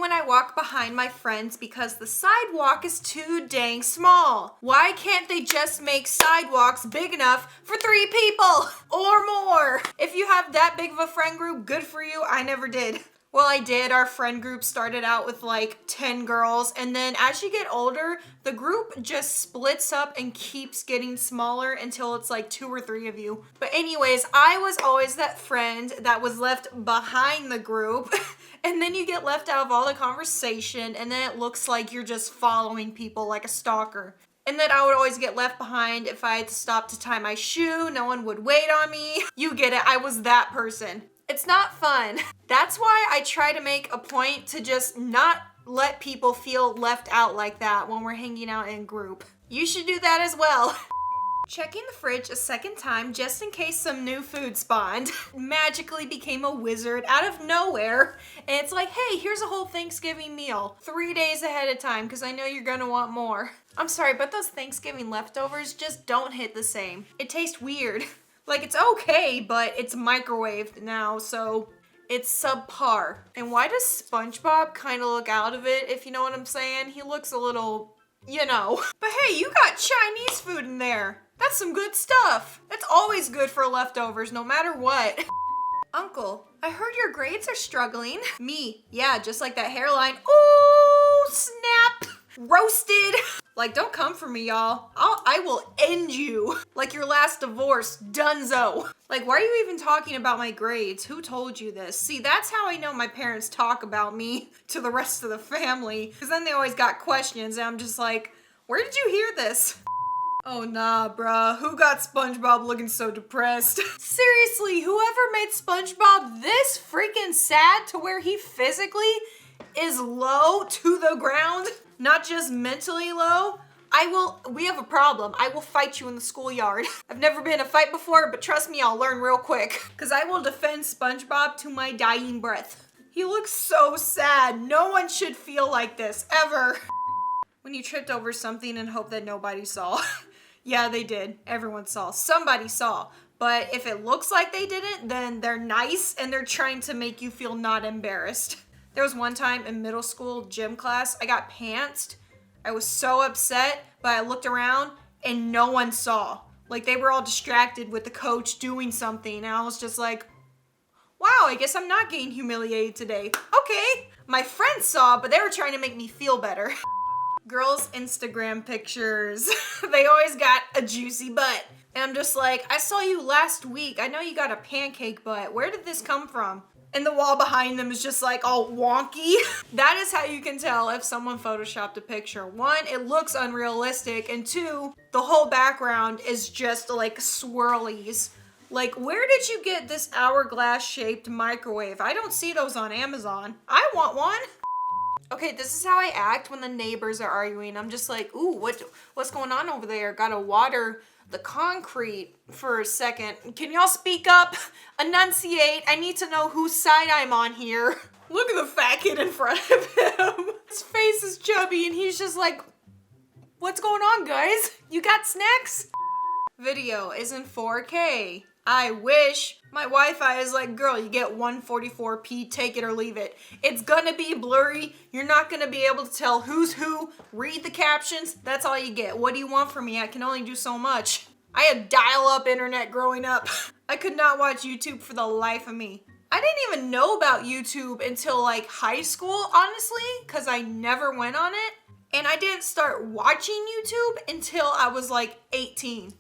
when I walk behind my friends because the sidewalk is too dang small. Why can't they just make sidewalks big enough for 3 people or more? If you have that big of a friend group, good for you. I never did. Well, I did. Our friend group started out with like 10 girls, and then as you get older, the group just splits up and keeps getting smaller until it's like 2 or 3 of you. But anyways, I was always that friend that was left behind the group, and then you get left out of all the conversation, and then it looks like you're just following people like a stalker. And then I would always get left behind if I had to stop to tie my shoe. No one would wait on me. You get it. I was that person. It's not fun. That's why I try to make a point to just not let people feel left out like that when we're hanging out in group. You should do that as well. Checking the fridge a second time just in case some new food spawned. Magically became a wizard out of nowhere. And it's like, hey, here's a whole Thanksgiving meal 3 days ahead of time because I know you're gonna want more. I'm sorry, but those Thanksgiving leftovers just don't hit the same. It tastes weird. Like, it's okay, but it's microwaved now, so it's subpar. And why does SpongeBob kind of look out of it, if you know what I'm saying? He looks a little, you know. But hey, you got Chinese food in there. That's some good stuff. It's always good for leftovers, no matter what. Uncle, I heard your grades are struggling. Me, yeah, just like that hairline. Ooh, snap. Roasted. Like, don't come for me, y'all. I will end you. Like your last divorce, dunzo. Like, why are you even talking about my grades? Who told you this? See, that's how I know my parents talk about me to the rest of the family. Because then they always got questions and I'm just like, where did you hear this? Oh nah, bruh. Who got SpongeBob looking so depressed? Seriously, whoever made SpongeBob this freaking sad to where he physically is low to the ground, not just mentally low, we have a problem. I will fight you in the schoolyard. I've never been in a fight before, but trust me, I'll learn real quick. Because I will defend SpongeBob to my dying breath. He looks so sad. No one should feel like this, ever. When you tripped over something and hope that nobody saw. Yeah, they did. Everyone saw. Somebody saw. But if it looks like they didn't, then they're nice and they're trying to make you feel not embarrassed. There was one time in middle school gym class, I got pantsed. I was so upset, but I looked around and no one saw. Like, they were all distracted with the coach doing something, and I was just like, wow, I guess I'm not getting humiliated today. Okay. My friends saw, but they were trying to make me feel better. Girls' Instagram pictures. They always got a juicy butt. And I'm just like, I saw you last week. I know you got a pancake butt. Where did this come from? And the wall behind them is just like all wonky. That is how you can tell if someone photoshopped a picture. 1, it looks unrealistic, and 2, the whole background is just like swirlies. Like, where did you get this hourglass shaped microwave? I don't see those on Amazon. I want one. Okay, this is how I act when the neighbors are arguing. I'm just like, ooh, what's going on over there? Gotta water the concrete for a second. Can y'all speak up? Enunciate. I need to know whose side I'm on here. Look at the fat kid in front of him. His face is chubby and he's just like, what's going on, guys? You got snacks? Video is in 4K. I wish. My Wi-Fi is like, girl, you get 144p, take it or leave it. It's gonna be blurry. You're not gonna be able to tell who's who. Read the captions. That's all you get. What do you want from me? I can only do so much. I had dial-up internet growing up. I could not watch YouTube for the life of me. I didn't even know about YouTube until like high school, honestly, because I never went on it. And I didn't start watching YouTube until I was like 18.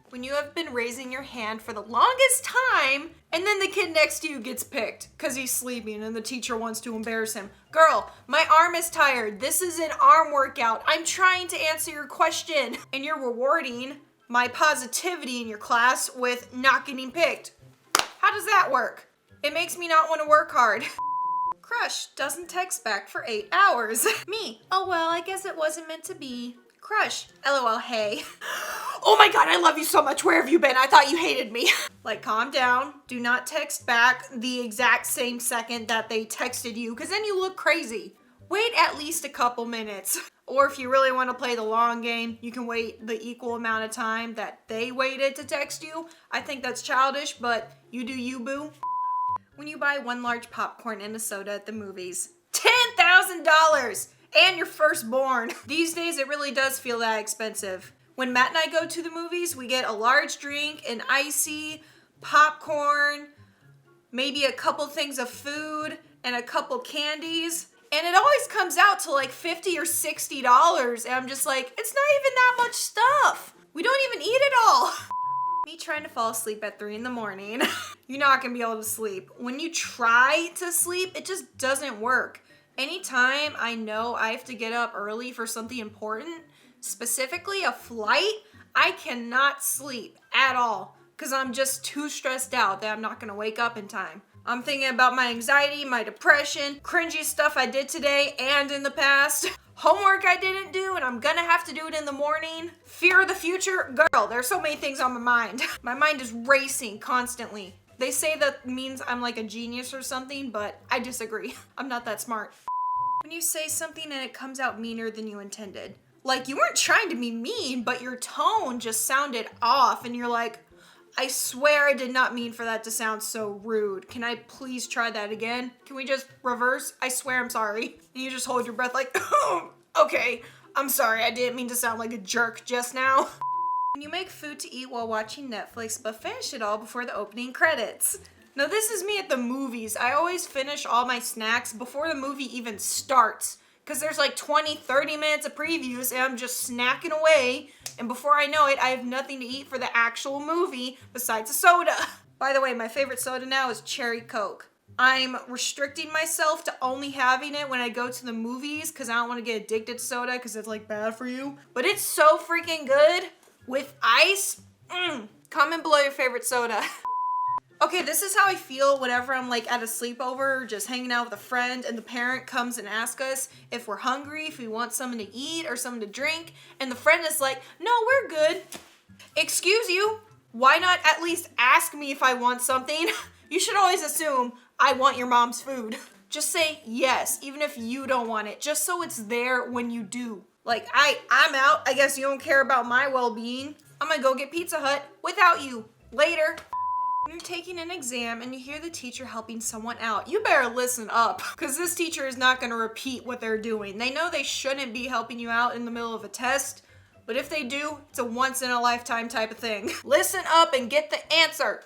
When you have been raising your hand for the longest time, and then the kid next to you gets picked because he's sleeping and the teacher wants to embarrass him. Girl, my arm is tired. This is an arm workout. I'm trying to answer your question. And you're rewarding my positivity in your class with not getting picked. How does that work? It makes me not want to work hard. Crush doesn't text back for 8 hours. Me, oh well, I guess it wasn't meant to be. Crush, LOL, hey. Oh my god, I love you so much. Where have you been? I thought you hated me. Like, calm down. Do not text back the exact same second that they texted you, because then you look crazy. Wait at least a couple minutes. Or if you really want to play the long game, you can wait the equal amount of time that they waited to text you. I think that's childish, but you do you, boo. When you buy 1 large popcorn and a soda at the movies, 10,000 $1,000 and your firstborn. These days, it really does feel that expensive. When Matt and I go to the movies, we get a large drink, an icy, popcorn, maybe a couple things of food, and a couple candies. And it always comes out to like $50 or $60. And I'm just like, it's not even that much stuff. We don't even eat it all. Me trying to fall asleep at 3 in the morning. You're not gonna be able to sleep. When you try to sleep, it just doesn't work. Anytime I know I have to get up early for something important, specifically a flight, I cannot sleep at all because I'm just too stressed out that I'm not gonna wake up in time. I'm thinking about my anxiety, my depression, cringy stuff I did today and in the past, homework I didn't do and I'm gonna have to do it in the morning, fear of the future. Girl, there's so many things on my mind. My mind is racing constantly. They say that means I'm like a genius or something, but I disagree. I'm not that smart. When you say something and it comes out meaner than you intended. Like you weren't trying to be mean, but your tone just sounded off and you're like, I swear I did not mean for that to sound so rude. Can I please try that again? Can we just reverse? I swear I'm sorry. And you just hold your breath like, oh, okay, I'm sorry. I didn't mean to sound like a jerk just now. When you make food to eat while watching Netflix, but finish it all before the opening credits. Now this is me at the movies. I always finish all my snacks before the movie even starts. Because there's like 20, 30 minutes of previews and I'm just snacking away. And before I know it, I have nothing to eat for the actual movie besides a soda. By the way, my favorite soda now is Cherry Coke. I'm restricting myself to only having it when I go to the movies because I don't want to get addicted to soda because it's like bad for you. But it's so freaking good with ice. Comment below your favorite soda. Okay, this is how I feel whenever I'm like at a sleepover or just hanging out with a friend and the parent comes and asks us if we're hungry, if we want something to eat or something to drink, and the friend is like, no, we're good. Excuse you, why not at least ask me if I want something? You should always assume I want your mom's food. Just say yes, even if you don't want it, just so it's there when you do. Like, I'm out, I guess you don't care about my well-being. I'm gonna go get Pizza Hut without you. Later. When you're taking an exam and you hear the teacher helping someone out, you better listen up because this teacher is not going to repeat what they're doing. They know they shouldn't be helping you out in the middle of a test, but if they do, it's a once-in-a-lifetime type of thing. Listen up and get the answer.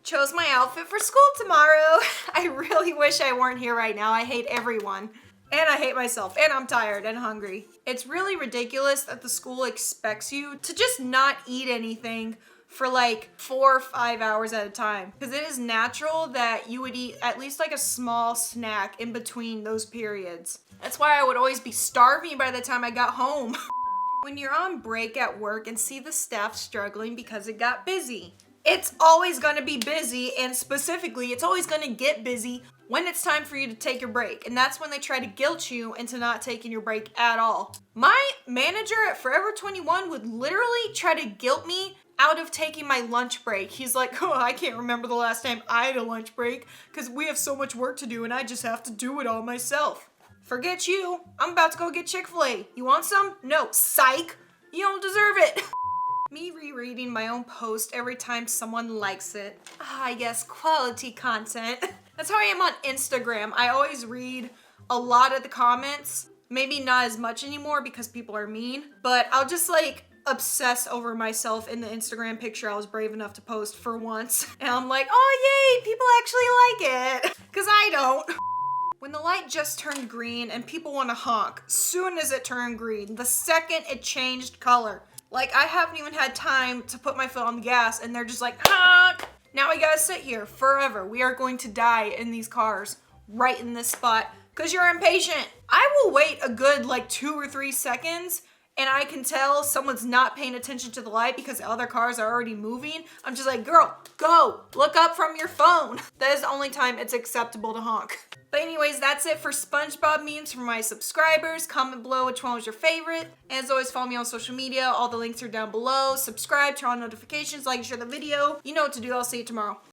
Chose my outfit for school tomorrow. I really wish I weren't here right now. I hate everyone. And I hate myself, and I'm tired and hungry. It's really ridiculous that the school expects you to just not eat anything for like 4 or 5 hours at a time. Because it is natural that you would eat at least like a small snack in between those periods. That's why I would always be starving by the time I got home. When you're on break at work and see the staff struggling because it got busy. It's always gonna be busy, and specifically, it's always gonna get busy when it's time for you to take your break. And that's when they try to guilt you into not taking your break at all. My manager at Forever 21 would literally try to guilt me out of taking my lunch break. He's like, oh, I can't remember the last time I had a lunch break because we have so much work to do and I just have to do it all myself. Forget you. I'm about to go get Chick-fil-A. You want some? No, psych. You don't deserve it. Me rereading my own post every time someone likes it. I guess quality content. That's how I am on Instagram. I always read a lot of the comments. Maybe not as much anymore because people are mean, but I'll just like obsess over myself in the Instagram picture I was brave enough to post for once. And I'm like, oh yay, people actually like it. Cause I don't. When the light just turned green and people want to honk, soon as it turned green, the second it changed color. Like I haven't even had time to put my foot on the gas and they're just like, honk. Now we gotta sit here forever. We are going to die in these cars right in this spot because you're impatient. I will wait a good like 2 or 3 seconds and I can tell someone's not paying attention to the light because the other cars are already moving. I'm just like, girl, go, look up from your phone. That is the only time it's acceptable to honk. But anyways, that's it for SpongeBob memes for my subscribers. Comment below which one was your favorite. And as always, follow me on social media. All the links are down below. Subscribe, turn on notifications, like and share the video. You know what to do. I'll see you tomorrow.